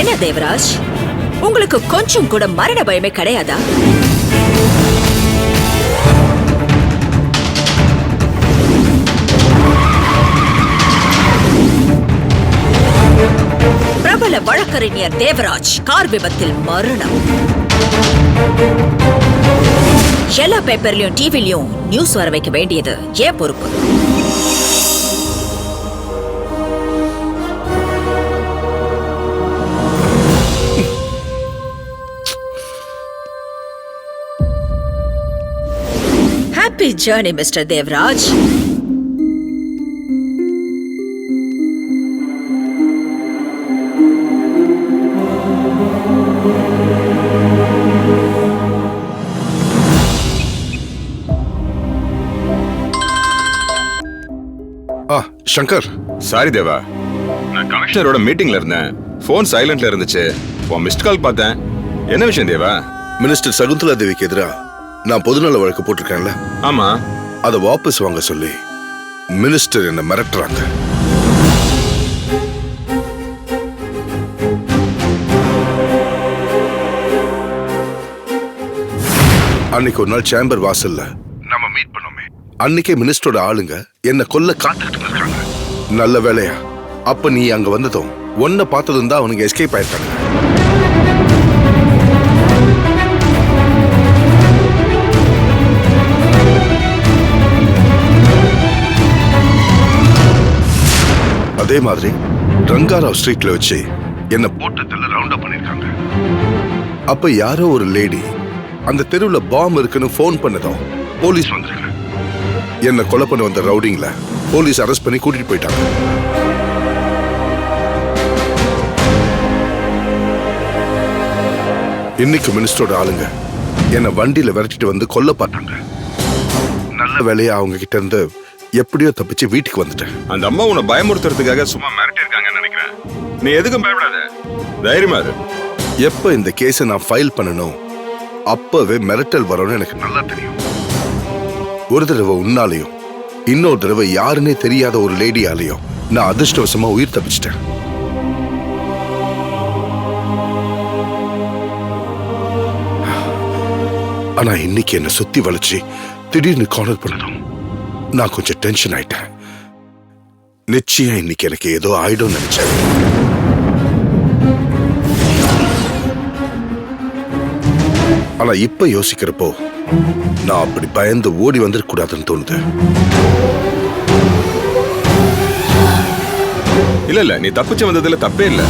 என்ன தேவராஜ், உங்களுக்கு கொஞ்சம் கூட மரண பயமே கிடையாதா? பிரபல வழக்கறிஞர் தேவராஜ் கார் விபத்தில் மரணம். எல்லா பேப்பர்லயும் டிவிலயும் நியூஸ் வர வைக்க வேண்டியது ஏன் பொறுப்பு? Happy journey mister Devaraj. Shankar, sorry Deva, நான் கமிஷனரோட மீட்டிங்ல இருந்தேன். போன் சைலண்ட்ல இருந்துச்சு. உன் மிஸ்ட் கால் பார்த்தேன். என்ன விஷயம் தேவா? மினிஸ்டர் சகுந்தலா தேவிக்கு எதிரா நான் பொதுநல வழக்கு போட்டிருக்கேன்ல, ஆமா, அதை வாபஸ் வாங்க சொல்லி மினிஸ்டர் என்ன மிரட்டுறாங்க. அன்னைக்கு ஒரு நாள் சேம்பர் வாசல்ல நம்ம மீட் பண்ணோமே, அன்னைக்கே மினிஸ்டரோட ஆளுங்க என்ன கொல்ல காத்துக்கிட்டு இருக்காங்க. நல்ல வேலையா அப்ப நீ அங்க வந்ததும் ஒன்ன பார்த்ததும் தான் அவனுங்க எஸ்கேப் ஆயிட்டாங்க. அதே மாதிரி ரங்காராவ் ஸ்ட்ரீட்ல வச்சு என்ன போட்டதுல ரவுண்ட் அப் பண்ணிருக்காங்க. அப்ப யாரோ ஒரு லேடி அந்த தெருவுல பாம்பு இருக்குன்னு போன் பண்ணதும் போலீஸ் வந்திருக்காங்க. என்ன கொலை பண்ண வந்த ரவுடிங்ல போலீஸ் அரெஸ்ட் பண்ணி கூட்டிட்டு போயிட்டாங்க. இன்னைக்கு மினிஸ்டரோட ஆளுங்க என்ன வண்டியில விரட்டிட்டு வந்து கொல்ல பார்த்தாங்க. நல்ல வேலையா அவங்க கிட்ட இருந்து எப்படியோ தப்பிச்சு வீட்டுக்கு வந்துட்டேன். அந்த அம்மா உன்னை பயமுறுத்துறதுக்காக சும்மா மிரட்டி இருக்காங்கன்னு நினைக்கிறேன். நீ எதுக்கும் பயப்படாத, தைரியமா இரு. எப்ப இந்த கேஸை நான் ஃபைல் பண்ணணும் அப்பவே மிரட்டல் வரும்னு எனக்கு நல்லா தெரியும். ஒரு தடவை உன்னாலையும் இன்னொரு தடவை யாருன்னே தெரியாத ஒரு லேடியாலையும் நான் அதிர்ஷ்டவசமா உயிர் தப்பிச்சிட்டேன். ஆனா இன்னைக்கு என்ன சுத்தி வளைச்சு திடீர்னு கார்னர் பண்ணதும் நான் கொஞ்சம் டென்ஷன் ஆயிட்டேன். நிச்சயம் இன்னைக்கு எனக்கு ஏதோ ஆயிடும் நினைச்சேன். ஆனா இப்ப யோசிக்கிறப்போ நான் அப்படி பயந்து ஓடி வந்துடக்கூடாதுன்னு தோணுது. இல்ல, நீ தப்பிச்சு வந்ததுல தப்பே இல்ல.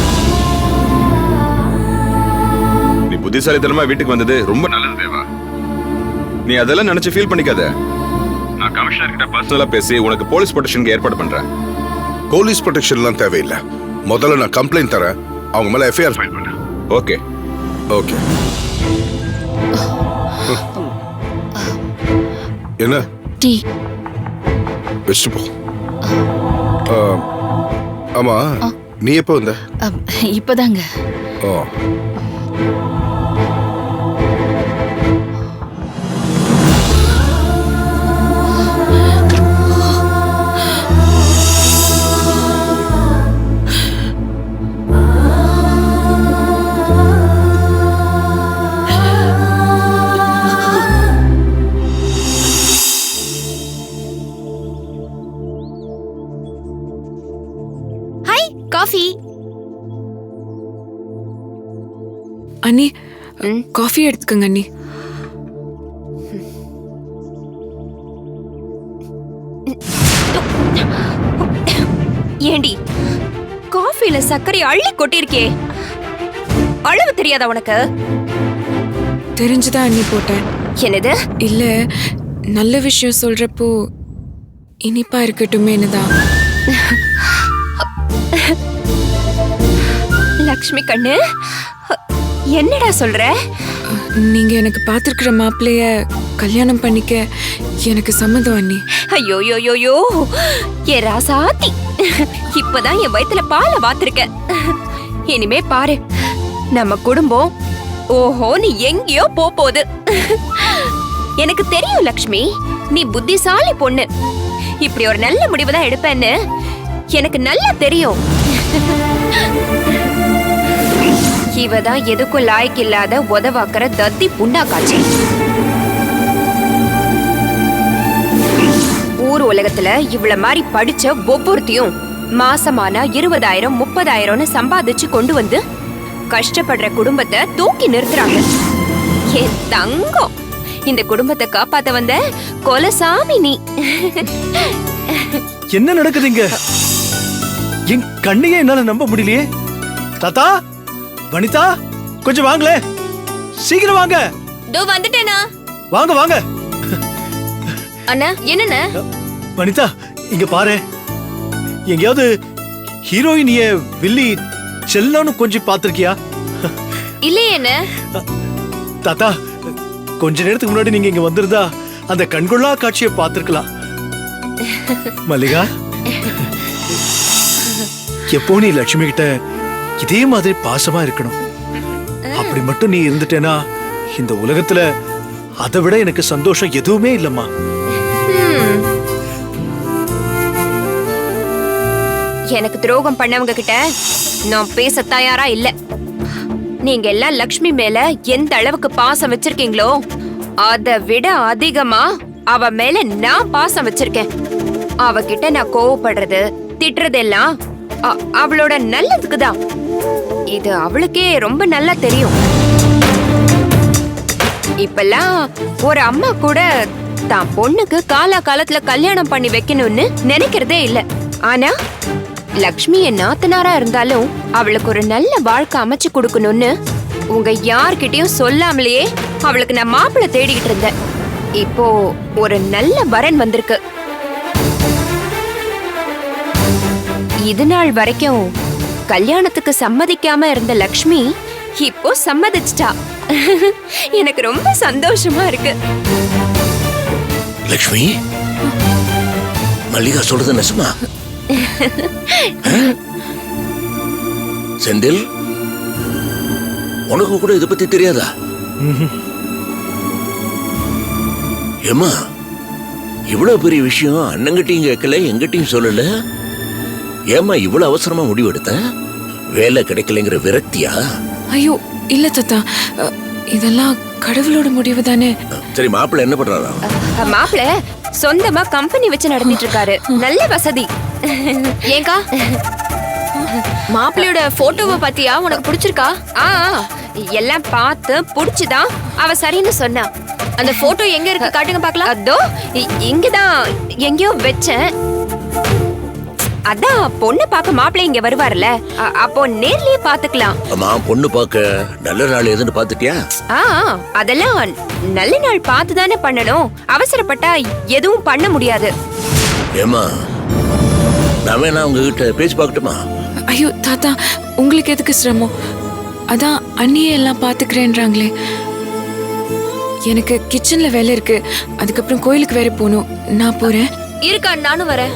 நீ புத்திசாலித்தனமா வீட்டுக்கு வந்தது ரொம்ப நல்லது தேவா. நீ அதெல்லாம் நினைச்சு ஃபீல் பண்ணிக்காத. நான் கமிஷனர் கிட்ட பர்சனலா பேசி உனக்கு போலீஸ் ப்ரொடெக்ஷனுக்கு ஏற்பாடு பண்றேன். போலீஸ் ப்ரொடெக்ஷன்லாம் தேவையில்லை. முதல்ல நான் கம்ப்ளைண்ட் தரேன், அவங்க மேல எஃப்ஐஆர் ஃபைல் பண்ணேன். Okay okay. என்ன டீ வச்சுட்டு போ. ஆமா, நீ எப்ப வந்த? இப்பதாங்க. ஓ, காஃபி. அண்ணி, காஃபி எடுத்துக்கங்க அண்ணி. ஏண்டி காஃபில சர்க்கரை அள்ளி கொட்டிருக்கே, அளவு தெரியாதா உனக்கு? தெரிஞ்சுதான் அண்ணி போட்டேன். என்னது? இல்ல, நல்ல விஷயம் சொல்றப்போ இனிப்பா இருக்கட்டுமேனுதான். லக்ஷ்மி கண்ணு, என்னடா சொல்ற? நீங்க எனக்கு பாத்துருக்கிற மாப்பிள்ளைய கல்யாணம் பண்ணிக்க எனக்கு சம்மதம் அண்ணி. ஐயோ யோயோ, ஏ ராசாத்தி, இப்பதான் என் வயித்துல பாலை வாத்திருக்க. இனிமே பாரு, நம்ம குடும்பம் ஓஹோ நீ எங்கேயோ போகுது. எனக்கு தெரியும் லக்ஷ்மி, நீ புத்திசாலி பொண்ணு. இப்படி ஒரு நல்ல முடிவு தான் எடுப்பேன்னு எனக்கு நல்லா தெரியும். இவதான் எதுக்கும் லாய்க்கு இல்லாத உதவாக்குற தத்தி புண்ணாக்காச்சி. ஊர் உலகத்துல இவ்வள மாதிரி படிச்ச ஒவ்வொருத்தையும் மாசமானா 20,000 30,000 சம்பாதிச்சு கொண்டு வந்து கஷ்டப்படுற குடும்பத்தை தூக்கி நிறுத்துறாங்க. என் தங்கம், இந்த குடும்பத்தை காப்பாத்த வந்த கொலசாமி நீ. என்ன நடக்குதுங்க? என் கண்ணையே என்னால நம்ப முடியலையே. தாத்தா, வனிதா, கொஞ்சம் வாங்களே, சீக்கிரம் வாங்க. தோ வந்துட்டேனா. வாங்க வாங்க. அண்ணா, என்னண்ணா? வனிதா, இங்க பாரு. எங்கேயாவது ஹீரோயினிய வில்லி செல்லன்னு கொஞ்சம் பாத்திருக்கியா? இல்லையே. தாத்தா, கொஞ்ச நேரத்துக்கு முன்னாடி நீங்க இங்க வந்திருந்தா அந்த கண்கொள்ளா காட்சியை பார்த்திருக்கலாம். மல்லிகா, எப்போ நீ லட்சுமி கிட்ட இதே மாதிரி பாசமா இருக்கணும். அப்படி மட்டும் நீ இருந்துட்டேனா இந்த உலகத்துல அதை விட எனக்கு சந்தோஷம் எதுவுமே இல்லம்மா. எனக்கு துரோகம் பண்ணவங்க கிட்ட நான் பேச தயாரா இல்ல. நீங்க எல்லாம் லக்ஷ்மி மேல எந்த அளவுக்கு பாசம் வச்சிருக்கீங்களோ அதை விட அதிகமா அவ மேல நான் பாசம் வச்சிருக்கேன். அவகிட்ட நான் கோவப்படுறது திட்டுறதெல்லாம் அவளோட நல்லதுக்கு தான். இது அவளுக்கே ரொம்ப நல்லா தெரியும். இப்பெல்லாம் ஒரு அம்மா கூட தான் பொண்ணுக்கு காலத்துல கல்யாணம் பண்ணி வைக்கணும்னு நினைக்கிறதே இல்ல. ஆனா லக்ஷ்மி என் நாத்தனாரா இருந்தாலும் அவளுக்கு ஒரு நல்ல வாழ்க்கை அமைச்சு கொடுக்கணும்னு உங்க யார்கிட்டயும் சொல்லாமலேயே அவளுக்கு நான் மாப்பிள்ளை தேடிக்கிட்டு இருந்தேன். இப்போ ஒரு நல்ல வரன் வந்திருக்கு. இது நாள் வரைக்கும் கல்யாணத்துக்கு சம்மதிக்காம இருந்த லக்ஷ்மி இப்போ சம்மதிச்சிட்டா. எனக்கு ரொம்ப சந்தோஷமா இருக்கு. லக்ஷ்மி, மல்லிகா சொல்றது நெசமா? செந்தில், உனக்கு கூட இதை பத்தி தெரியாதா? ஏமா, இவ்வளவு பெரிய விஷயம் அண்ணங்கிட்டையும் கேட்கல, எங்கிட்டையும் சொல்லல. ஏமா இவ்வளவு அவசரமா முடிவெடுத்த? வேலை கிடைக்கலங்கிற விரக்தியா? ஐயோ இல்ல தாத்தா, இதெல்லாம் கடவுளோட முடிவு தானே. சரி, மாப்பிள்ள என்ன பண்றாரா? மாப்பிள்ள சொந்தமா கம்பெனி வச்சு நடத்திட்டு இருக்காரு. நல்ல வசதி. ஏங்கா, மாப்பிள்ளையோட போட்டோவை பாத்தியா? உனக்கு பிடிச்சிருக்கா? எல்லாம் பார்த்து பிடிச்சுதான் அவ சரின்னு சொன்னா. அந்த போட்டோ எங்க இருக்கு காட்டுங்க பாக்கலாம். அதோ இங்கதான் எங்கயோ வச்சேன். அதான் பொண்ணு பார்க்க மாப்பிள்ளை இங்க வருவார்ல, அப்போ நேர்லயே பாத்துக்கலாம். அம்மா, பொண்ணு பார்க்க நல்ல நாள் எதுன்னு பாத்துட்டியா? அதெல்லாம் நல்ல நாள் பார்த்து தானே பண்ணணும். அவசரப்பட்டா எதுவும் பண்ண முடியாது. ஏமா, நான் வேணா உங்ககிட்ட பேசி பார்க்கட்டுமா? ஐயோ தாத்தா, உங்களுக்கு எதுக்கு சிரமம்? அதான் அண்ணியே எல்லாம் பாத்துக்கிறேன்றாங்களே. எனக்கு கிச்சன்ல வேலை இருக்கு, அதுக்கப்புறம் கோயிலுக்கு வேற போகணும். நான் போறேன். இருக்கா, நானும் வரேன்.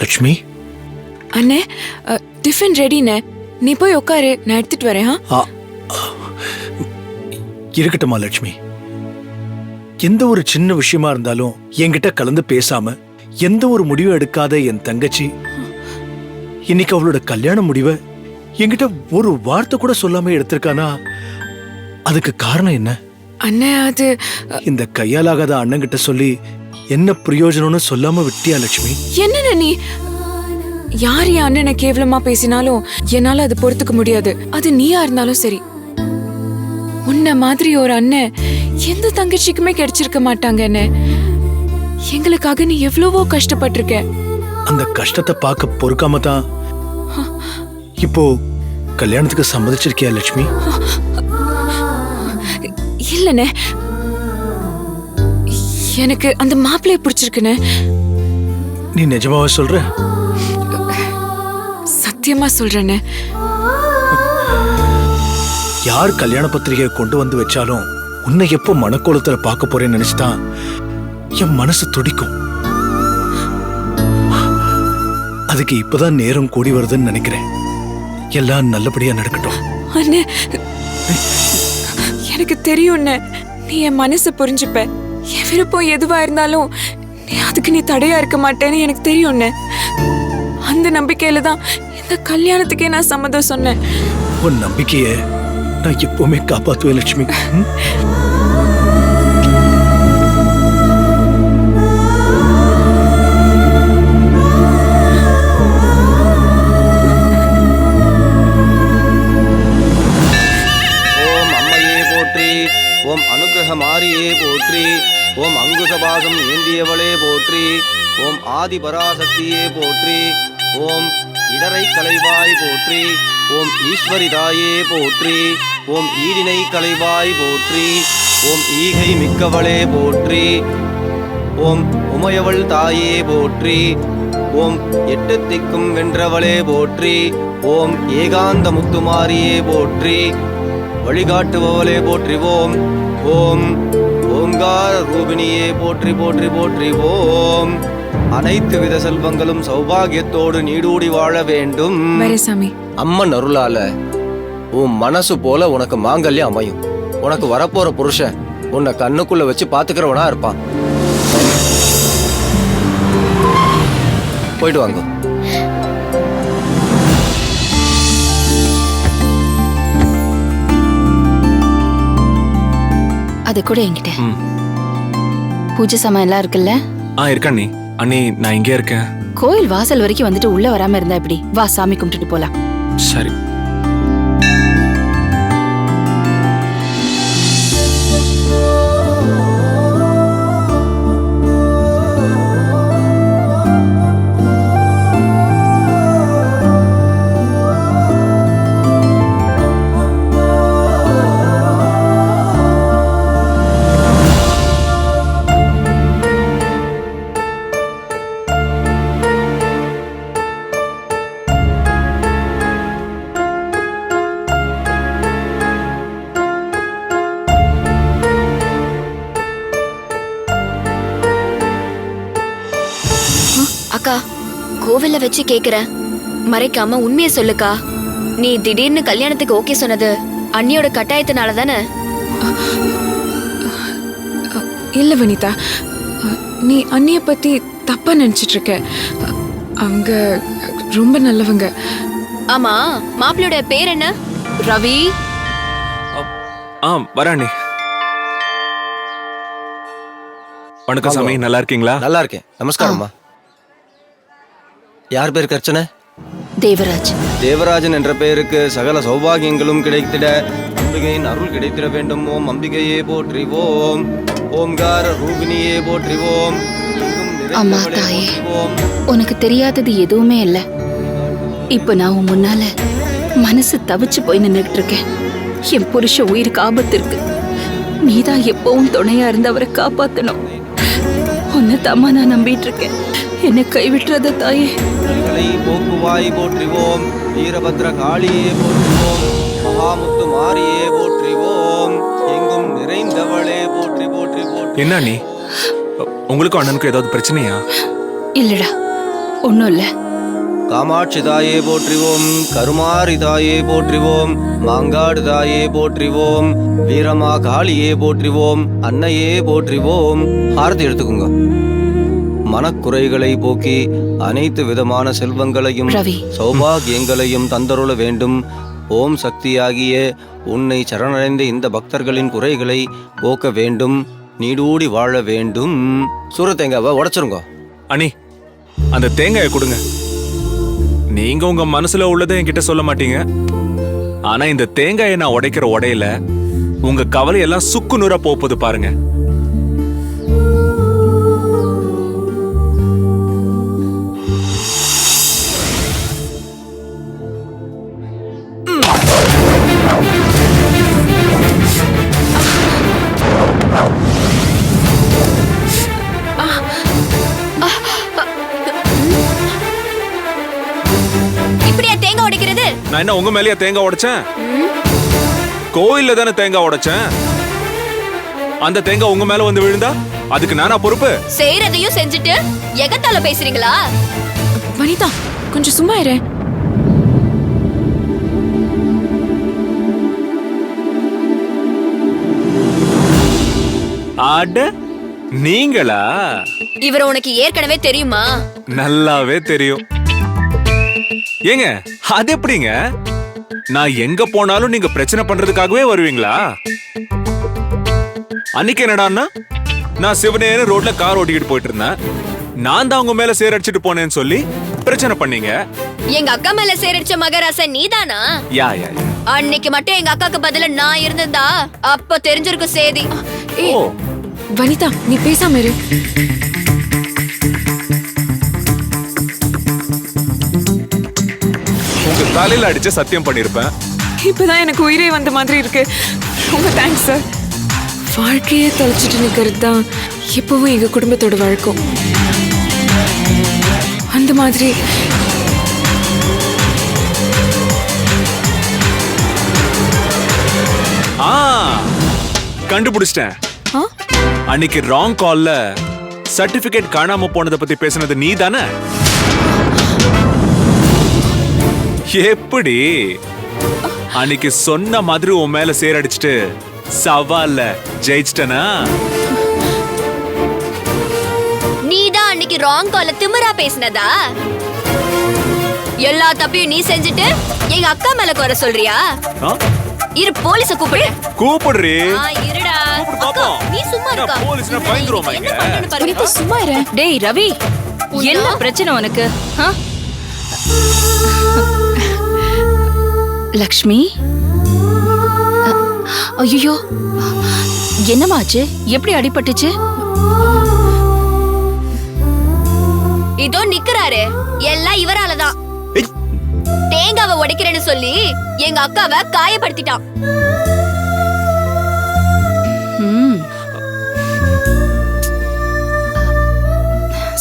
லட்சுமி, அண்ணே, டிஃபன் ரெடிண்ணே. நீ போய் உட்காரு, நான் எடுத்துட்டு வரேன். இருக்கட்டுமா லட்சுமி. எந்த ஒரு சின்ன விஷயமா இருந்தாலும் என்கிட்ட கலந்து பேசாம எந்த ஒரு முடிவும் எடுக்காத என் தங்கச்சி இன்னைக்கு அவளோட கல்யாண முடிவை என்கிட்ட ஒரு வார்த்தை கூட சொல்லாம எடுத்திருக்கானா? அதுக்கு காரணம் என்ன? அண்ணே, அது இந்த கையாலாகாத அண்ணங்கிட்ட சொல்லி என்ன பிரயோஜனம்னு சொல்லாம விட்டியா லட்சுமி? என்ன நீ யார் என் அண்ணனை கேவலமா பேசினாலும் என்னால அது பொறுத்துக்க முடியாது. அது நீயா இருந்தாலும் சரி. உன்ன மாதிரி ஒரு அண்ணன் எந்த தங்கச்சிக்குமே கிடைச்சிருக்க மாட்டாங்க. என்ன எங்களுக்காக நீ எவ்வளவோ கஷ்டப்பட்டிருக்க. அந்த கஷ்டத்தை பார்க்க பொறுக்காம தான் இப்போ கல்யாணத்துக்கு சம்மதிச்சிருக்கியா லட்சுமி? இல்லண்ணே, எனக்கு அந்த மாப்பிள்ளைய பிடிச்சிருக்குன்னு. நீ நிஜமாவா சொல்ற? சத்தியமா சொல்றேன்னு. யார் கல்யாண பத்திரிகை கொண்டு வந்து வச்சாலும் உன்னை எப்போ மனக்கோலத்துல பார்க்க போறேன்னு நினைச்சுதான் என் மனசு துடிக்கும். அதுக்கு இப்பதான் நேரம் கூடி வருதுன்னு நினைக்கிறேன். எல்லாம் நல்லபடியா நடக்கட்டும். அண்ணே, எனக்கு தெரியும், நீ என் மனசை புரிஞ்சுப்ப. என் விருப்பம் எதுவா இருந்தாலும் அதுக்கு நீ தடையா இருக்க மாட்டேன்னு எனக்கு தெரியும்னு. அந்த நம்பிக்கையில தான் இந்த கல்யாணத்துக்கே நான் சம்மதம் சொன்னேன். உன் நம்பிக்கைய நான் எப்பவுமே காப்பாத்துவேன் லட்சுமி. ம்? ஓம் அம்மையே போற்றி, ஓம் அனுகிரக மாரியே போற்றி, ஓம் அங்குசபாசம் ஏந்தியவளே போற்றி, ஓம் ஆதி பராசக்தியே போற்றி, ஓம் இடரை கலைவாய் போற்றி, ஓம் ஈஸ்வரி தாயே போற்றி, ஓம் ஈடினை கலைவாய் போற்றி, ஓம் ஈகை மிக்கவளே போற்றி, ஓம் உமையவள் தாயே போற்றி, ஓம் எட்டு திக்கும் வென்றவளே போற்றி, ஓம் ஏகாந்த முத்துமாரியே போற்றி, வழிகாட்டுபவளே போற்றிவோம். ஓம் ஓங்கார ரூபிணியே போற்றி போற்றி போற்றி. ஓம் அனைத்து வித செல்வங்களும் சௌபாகியத்தோடு நீடூடி வாழ வேண்டும். சாமி, அம்மன் அருளால உன் மனசு போல உனக்கு மாங்கல்யம் அமையும். உனக்கு வரப்போற புருஷன் உன்னை கண்ணுக்குள்ள வச்சு பாத்துக்கிறவனா இருப்பான். போயிட்டு வாங்க. அது கூட என்கிட்ட பூஜை சாமான் எல்லாம் இருக்குல்ல? இருக்கா நீ அண்ணி, நான் இங்கே இருக்கேன். கோயில் வாசல் வரைக்கும் வந்துட்டு உள்ள வராம இருந்தா எப்படி? வா, சாமி கும்பிட்டுட்டு போலாம். சரி. அக்கா, கோவில்ல வச்சு கேக்குறேன், மறைக்காம உண்மையை சொல்லுக்கா. நீ திடீர்னு கல்யாணத்துக்கு ஓகே சொன்னது அண்ணியோட கட்டாயத்தினால தானே? இல்ல வனிதா, நீ அண்ணிய பத்தி தப்பா நினைச்சிட்டு இருக்க. அவங்க ரொம்ப நல்லவங்க. ஆமா, மாப்பிள்ளையோட பேர் என்ன? ரவி. வரானே. வணக்கம் சாமி, நல்லா இருக்கீங்களா? நல்லா இருக்கேன். நமஸ்காரம்மா. யார் பேருக்கு அர்ச்சனை? தேவராஜ். தேவராஜன் என்ற பெயருக்கு சகல சௌபாகியங்களும் கிடைத்திட அம்பிகையின் அருள் கிடைத்திட வேண்டும். ஓம் அம்பிகையே போற்றிவோம். ஓம்கார ரூபிணியே போற்றிவோம். அம்மா தாயே, உனக்கு தெரியாதது எதுவுமே இல்ல. இப்ப நான் உன் முன்னால மனசு தவிச்சு போய் நின்னுட்டு இருக்கேன். என் புருஷ உயிருக்கு ஆபத்து இருக்கு. நீதான் எப்பவும் துணையா இருந்து அவரை காப்பாத்தணும். உன்னை தாமா நான் நம்பிட்டு இருக்கேன். என்னை கைவிட்டுறத தாயே. போக்குவாய் போற்றிவோம். வீரபத்ர காளியே போற்றிவோம். மகாமுத்து மாரியே போற்றிவோம். எங்கும் நிறைந்தவளே போற்றி போற்றி போற்றி. என்ன நீ, உங்களுக்கும் அண்ணனுக்கும் ஏதாவது பிரச்சனையா? இல்லடா, ஒண்ணும் இல்ல. காமாட்சி தாயே போற்றிவோம். கருமாரி தாயே போற்றிவோம். மாங்காடு தாயே போற்றிவோம். வீரமா காளியே போற்றிவோம். அன்னையே போற்றிவோம். ஆரத்தி எடுத்துக்கோங்க. மனக்குறைகளை போக்கி அனைத்து விதமான செல்வங்களையும் சௌபாகியங்களையும் தந்தருள வேண்டும். ஓம் சக்தியாகிய உன்னை சரணடைந்த இந்த பக்தர்களின் குறைகளை போக்க வேண்டும். நீடூடி வாழ வேண்டும். சூர தேங்காவை உடைச்சிருங்க. அண்ணி, அந்த தேங்காயை கொடுங்க. நீங்க உங்க மனசுல உள்ளதை என்கிட்ட சொல்ல மாட்டீங்க. ஆனா இந்த தேங்காயை நான் உடைக்கிற உடையில உங்க கவலையெல்லாம் சுக்கு நூறா போகுது பாருங்க. நான் என்ன உங்க மேலயா தேங்காய் உடைச்சேன்? கோயில்ல தானே தேங்காய் உடைச்சேன். அந்த தேங்காய் உங்க மேல வந்து விழுந்தா அதுக்கு நானா பொறுப்பு? செய்யறதையும் செஞ்சுட்டு எகத்தால பேசுறீங்களா? வனிதா, கொஞ்சம் சும்மா இரு. அட, நீங்களா? இவரை உனக்கு ஏற்கனவே தெரியுமா? நல்லாவே தெரியும். ஏங்க அது எப்படிங்க? நான் எங்க போனாலும் நீங்க பிரச்சனை பண்றதுக்காகவே வருவீங்களா? அன்னைக்கு என்னடான்னா நான் சிவனேன்னு ரோட்ல கார் ஓட்டிக்கிட்டு போயிட்டு இருந்தேன். நான் தான் உங்க மேல சேர் அடிச்சிட்டு போனேன்னு சொல்லி பிரச்சனை பண்ணீங்க. எங்க அக்கா மேல சேரடிச்ச மகராசன் நீதானா? யா யா யா. அன்னைக்கு மட்டும் எங்க அக்காக்கு பதிலா நான் இருந்திருந்தா அப்ப தெரிஞ்சிருக்கும் சேதி. ஏய் வனிதா, நீ பேசாம இரு. உங்க தலையில அடிச்ச சத்தியம் பண்ணிருப்பேன். இப்பதான் எனக்கு உயிரே வந்த மாதிரி இருக்கு. ரொம்ப தேங்க்ஸ் சார். வாழ்க்கையே தொலைச்சிட்டு நிக்கிறது தான் எப்பவும் எங்க குடும்பத்தோட வழக்கம். அந்த மாதிரி கண்டுபிடிச்சிட்டேன். ஆ? அன்னைக்கு ராங் கால்ல சர்டிபிகேட் காணாம போனதை பத்தி பேசுனது நீ தானே? எப்படி அன்னைக்கு சொன்ன மாதிரி உன் மேல சேரடிச்சிட்டு சவால்ல ஜெயிச்சிட்டனா? நீதான் அன்னைக்கு ராங் கால திமிரா பேசினதா? எல்லா தப்பையும் நீ செஞ்சுட்டு எங்க அக்கா மேல குறை சொல்றியா? இரு போலீஸ கூப்பிடு. கூப்பிடுறே. இருடா. கூப்பிடு அக்கா, பாப்போம். நீ சும்மா இருக்கா? போலீஸ்னா பயந்துருவாங்க இங்க. வனிதா சும்மா இரு. டேய் ரவி, என்ன பிரச்சனை உனக்கு? லக்ஷ்மி, ஐயோ என்னமாச்சு? எப்படி அடிபட்டுச்சு? இதோ நிக்கிறாரு. எல்லாம் இவராலதான். தேங்காவை உடைக்கிறேன்னு சொல்லி எங்க அக்காவை காயப்படுத்திட்டான்.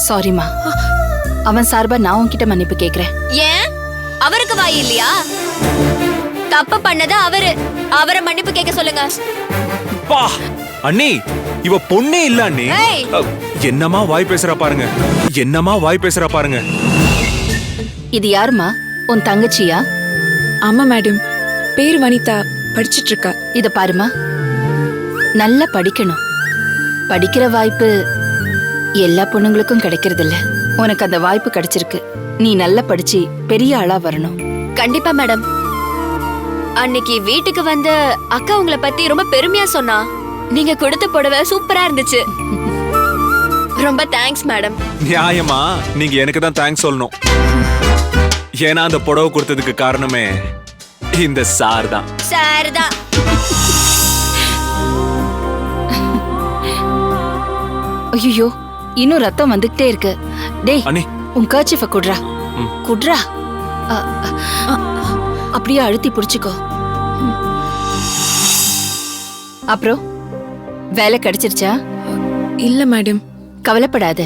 சாரிமா. அவன் சார்பா நான் உன்கிட்ட மன்னிப்பு கேக்குறேன். ஏன் அவருக்கு வாய் இல்லையா? தப்பு பண்ணது அவரை மன்னிப்பு கேட்க சொல்லுங்க. பா அண்ணி, இவ பொண்ணே இல்ல அண்ணி. ஏய். என்னமா வாய் பேசுறா பாருங்க. என்னமா வாய் பேசுறா பாருங்க. இது யாருமா? உன் தங்கச்சியா? ஆமா மேடம், பேர் வனிதா, படிச்சிட்டு இருக்கா. இத பாருமா, நல்லா படிக்கணும். படிக்கிற வாய்ப்பு எல்லா பொண்ணுங்களுக்கும் கிடைக்கிறது இல்ல. உனக்கு அந்த வாய்ப்பு கிடைச்சிருக்கு. நீ நல்லா படிச்சு பெரிய ஆளா வரணும். கண்டிப்பா மேடம். அன்னைக்கு வீட்டுக்கு வந்த அக்கா உங்களை பத்தி ரொம்ப பெருமையா சொன்னா. நீங்க கொடுத்த புடவை சூப்பரா இருந்துச்சு. ரொம்ப தேங்க்ஸ் மேடம். நியாயமா நீங்க எனக்கு தான் தேங்க்ஸ் சொல்லணும். ஏன்னா அந்த புடவை கொடுத்ததுக்கு காரணமே இந்த சார் தான். சார் தான். ஐயோ, இன்னும் ரத்தம் வந்துகிட்டே இருக்கு. டேய் அண்ணி, உன் கர்ச்சீஃபை குட்ரா. குட்ரா. அப்படியே அழுத்தி புடிச்சுக்கோ. அப்புறம் வேலை கிடைச்சிருச்சா? இல்ல மேடம். கவலைப்படாத,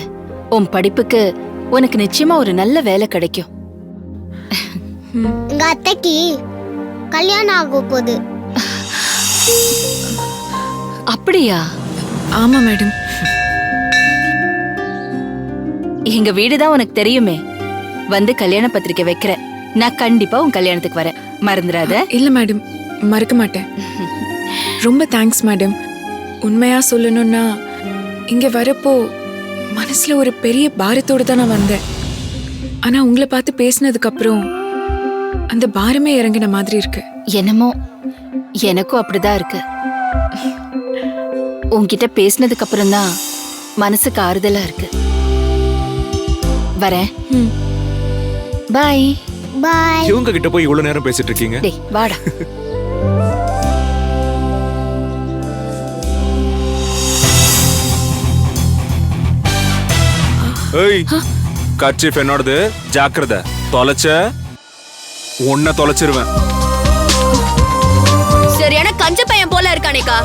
உன் படிப்புக்கு உனக்கு நிச்சயமா ஒரு நல்ல வேலை கிடைக்கும். எங்க அத்தைக்கு கல்யாணம் ஆக போகுது. அப்படியா? ஆமா மேடம். எங்க வீடுதான் உனக்கு தெரியுமே. வந்து கல்யாண பத்திரிக்கை வைக்கிறேன். நான் கண்டிப்பா உன் கல்யாணத்துக்கு வரேன். மறந்துடாத. இல்ல மேடம், மறக்க மாட்டேன். ரொம்ப தேங்க்ஸ் மேடம். உண்மையா சொல்லணும்னா இங்க வரப்போ மனசுல ஒரு பெரிய பாரத்தோடு தான் நான் வந்தேன். ஆனா உங்களை பார்த்து பேசினதுக்கு அப்புறம் அந்த பாரமே இறங்கின மாதிரி இருக்கு. என்னமோ எனக்கும் அப்படிதான் இருக்கு. உன்கிட்ட பேசினதுக்கு அப்புறம் தான் மனசுக்கு ஆறுதலா இருக்கு. வரேன். பாய். பாய். இவங்க கிட்ட போய் இவ்வளவு நேரம் பேசிட்டு இருக்கீங்க. டேய் வாடா. ஏய், கர்ச்சீஃப் என்னோடது, ஜாக்கிரதை. தொலைச்ச உன்னை தொலைச்சிருவேன். சரியான கஞ்ச பையன் போல இருக்கானேக்கா.